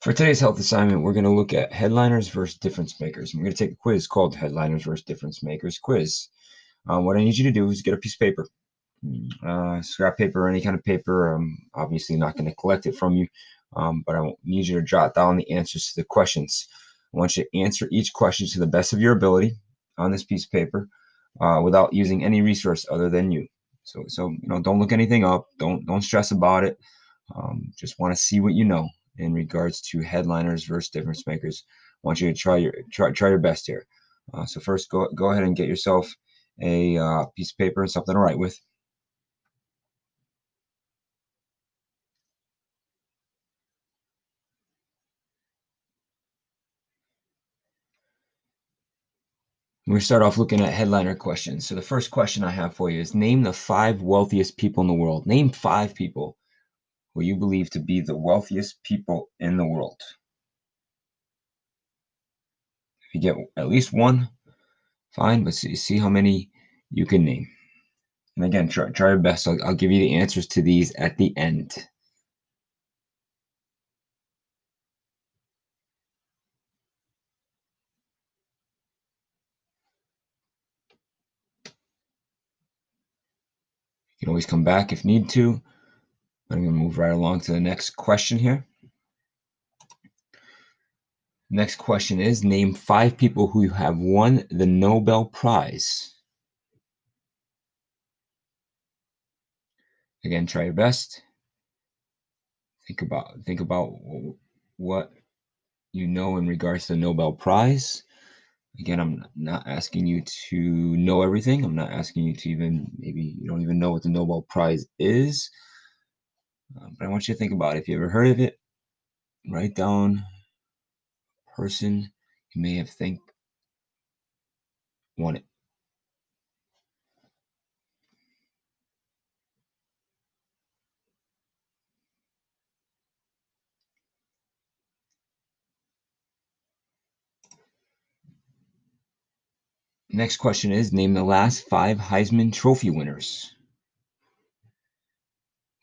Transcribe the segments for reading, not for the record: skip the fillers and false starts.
For today's health assignment, we're going to look at headliners versus difference makers. And we're going to take a quiz called Headliners versus Difference Makers Quiz. What I need you to do is get a piece of paper, scrap paper or any kind of paper. I'm obviously not going to collect it from you, but I need you to jot down the answers to the questions. I want you to answer each question to the best of your ability on this piece of paper without using any resource other than you. So don't look anything up. Don't stress about it. Just want to see what you know in regards to headliners versus difference makers. I want you to try your best here. So first, go ahead and get yourself a piece of paper and something to write with. We're going to start off looking at headliner questions. So the first question I have for you is, name the 5 wealthiest people in the world. Name 5 people who you believe to be the wealthiest people in the world. If you get at least one, fine, but see how many you can name. And again, try your best. I'll give you the answers to these at the end. You can always come back if need to. I'm going to move right along to the next question here. Next question is, name 5 people who have won the Nobel Prize. Again, try your best. Think about what you know in regards to the Nobel Prize. Again, I'm not asking you to know everything. I'm not asking you to maybe you don't even know what the Nobel Prize is. But I want you to think about it. If you ever heard of it, write down a person you may have think won it. Next question is, name the last 5 Heisman Trophy winners.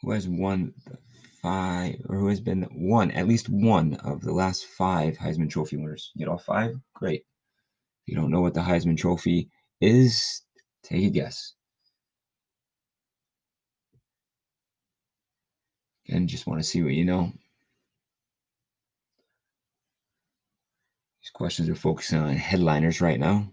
Who has won the 5, or who has been at least one of the last 5 Heisman Trophy winners? You get all 5? Great. If you don't know what the Heisman Trophy is, take a guess. Again, just want to see what you know. These questions are focusing on headliners right now.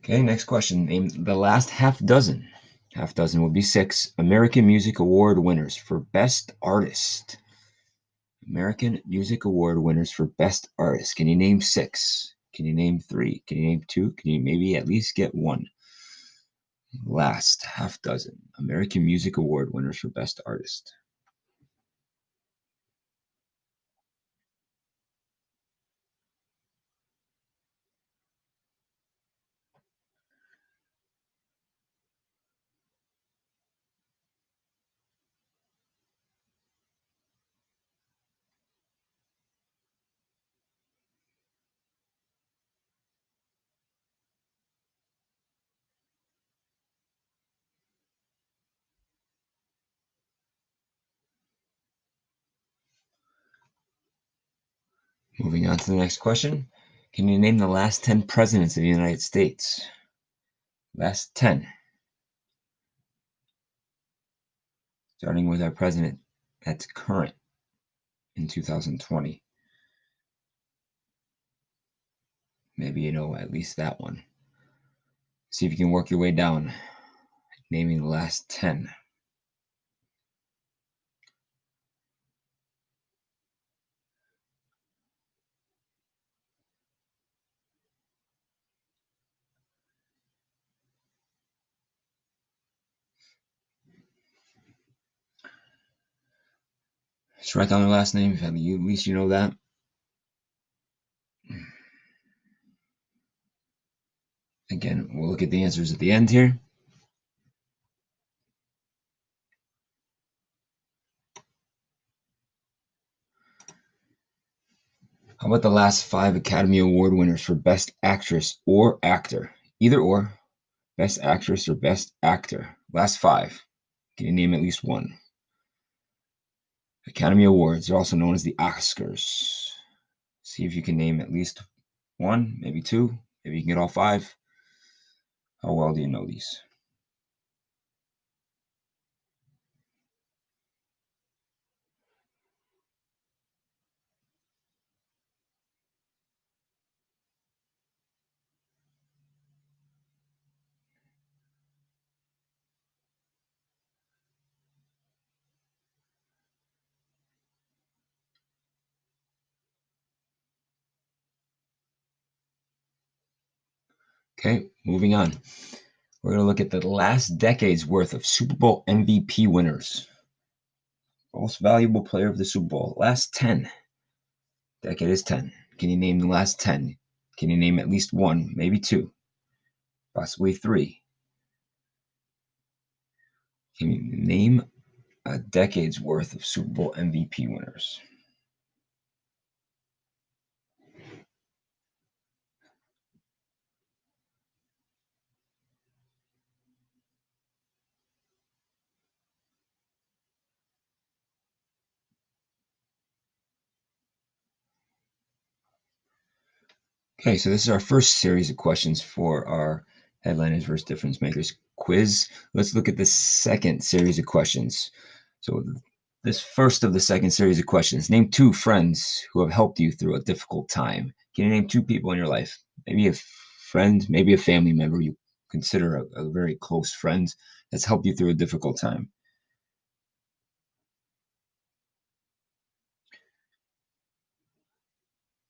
Okay, next question. Name the last half dozen. Half dozen would be 6 American Music Award winners for Best Artist. American Music Award winners for Best Artist. Can you name 6? Can you name 3? Can you name 2? Can you maybe at least get 1? Last half dozen American Music Award winners for Best Artist. Moving on to the next question. Can you name the last 10 presidents of the United States? Last 10. Starting with our president that's current in 2020. Maybe you know at least that one. See if you can work your way down, naming the last 10. Just write down their last name. At least you know that. Again, we'll look at the answers at the end here. How about the last 5 Academy Award winners for Best Actress or Actor? Either or. Best Actress or Best Actor. Last 5. Can you name at least one? Academy Awards are also known as the Oscars. See if you can name at least one, maybe two. Maybe you can get all 5. How well do you know these? Okay, moving on. We're going to look at the last decade's worth of Super Bowl MVP winners. Most valuable player of the Super Bowl. Last 10. Decade is 10. Can you name the last 10? Can you name at least one, maybe two, possibly 3? Can you name a decade's worth of Super Bowl MVP winners? Okay, so this is our first series of questions for our Headliners versus Difference Makers quiz. Let's look at the second series of questions. So this first of the second series of questions, name 2 friends who have helped you through a difficult time. Can you name 2 people in your life? Maybe a friend, maybe a family member you consider a very close friend that's helped you through a difficult time.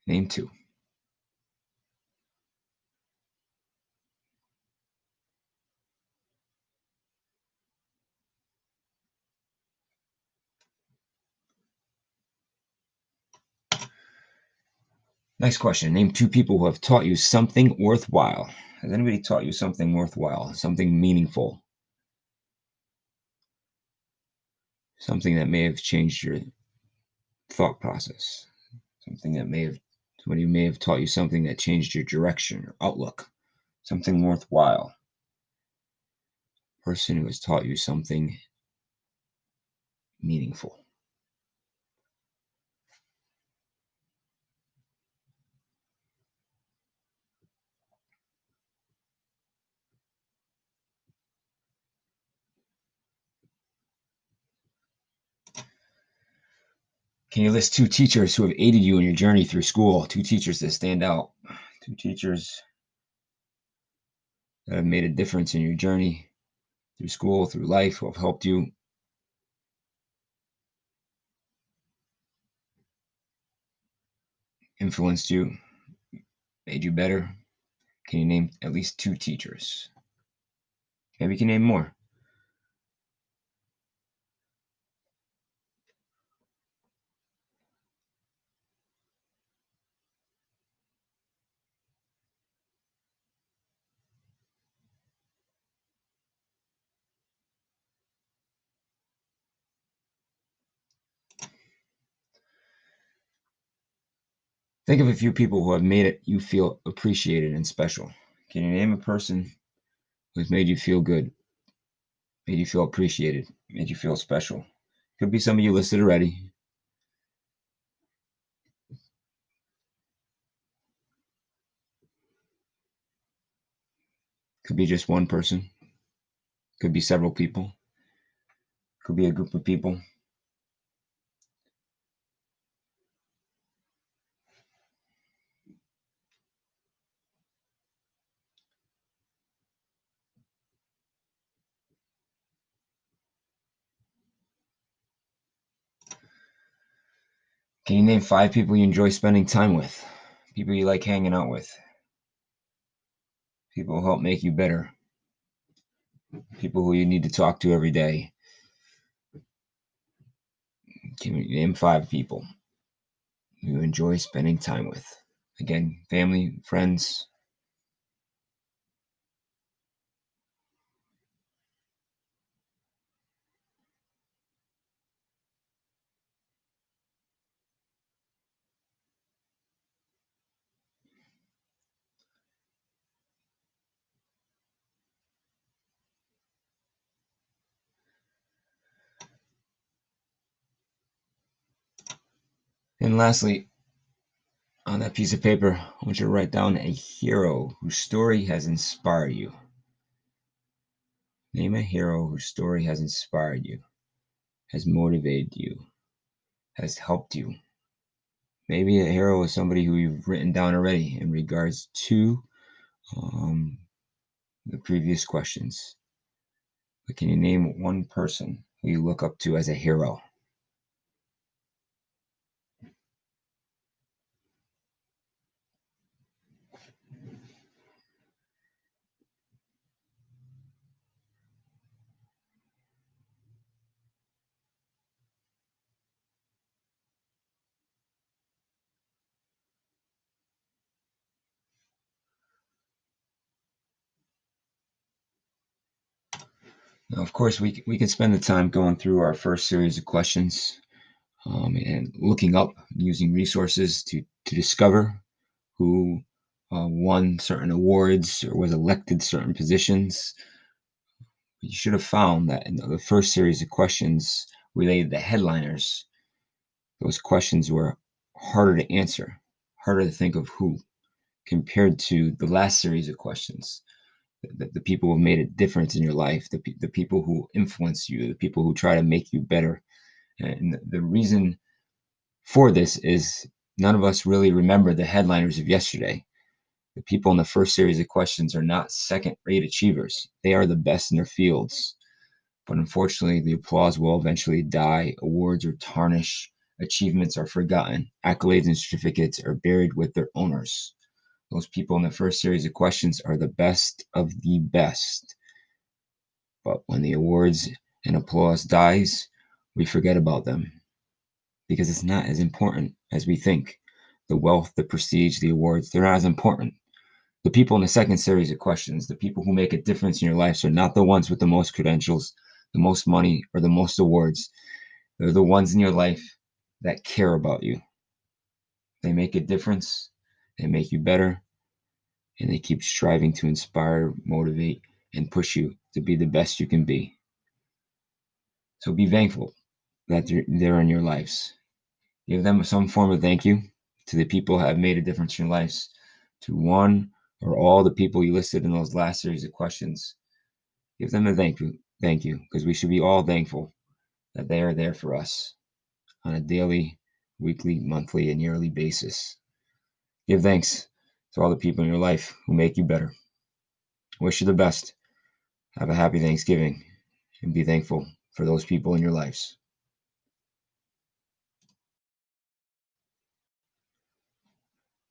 Name 2. Next question. Name 2 people who have taught you something worthwhile. Has anybody taught you something worthwhile, something meaningful, something that may have changed your thought process, somebody may have taught you something that changed your direction or outlook, something worthwhile, person who has taught you something meaningful. Can you list 2 teachers who have aided you in your journey through school? 2 teachers that stand out. 2 teachers that have made a difference in your journey through school, through life, who have helped you, influenced you, made you better. Can you name at least 2 teachers? Maybe you can name more. Think of a few people who have made it you feel appreciated and special. Can you name a person who's made you feel good, made you feel appreciated, made you feel special? Could be somebody you listed already. Could be just one person. Could be several people. Could be a group of people. Can you name 5 people you enjoy spending time with? People you like hanging out with? People who help make you better? People who you need to talk to every day? Can you name 5 people you enjoy spending time with? Again, family, friends. And lastly, on that piece of paper, I want you to write down a hero whose story has inspired you. Name a hero whose story has inspired you, has motivated you, has helped you. Maybe a hero is somebody who you've written down already in regards to the previous questions. But can you name one person who you look up to as a hero? Now, of course, we can spend the time going through our first series of questions and looking up using resources to discover who won certain awards or was elected certain positions. You should have found that in the first series of questions related to headliners, those questions were harder to answer, harder to think of who, compared to the last series of questions. The people who have made a difference in your life, the people who influence you, the people who try to make you better. And the reason for this is none of us really remember the headliners of yesterday. The people in the first series of questions are not second-rate achievers. They are the best in their fields. But unfortunately, the applause will eventually die. Awards are tarnished. Achievements are forgotten. Accolades and certificates are buried with their owners. Those people in the first series of questions are the best of the best. But when the awards and applause dies, we forget about them because it's not as important as we think. The wealth, the prestige, the awards, they're not as important. The people in the second series of questions, the people who make a difference in your life, are not the ones with the most credentials, the most money, or the most awards. They're the ones in your life that care about you. They make a difference, they make you better, and they keep striving to inspire, motivate, and push you to be the best you can be. So be thankful that they're in your lives. Give them some form of thank you to the people who have made a difference in your lives, to one or all the people you listed in those last series of questions. Give them a thank you, because we should be all thankful that they are there for us on a daily, weekly, monthly, and yearly basis. Give thanks to all the people in your life who make you better. Wish you the best. Have a happy Thanksgiving and be thankful for those people in your lives.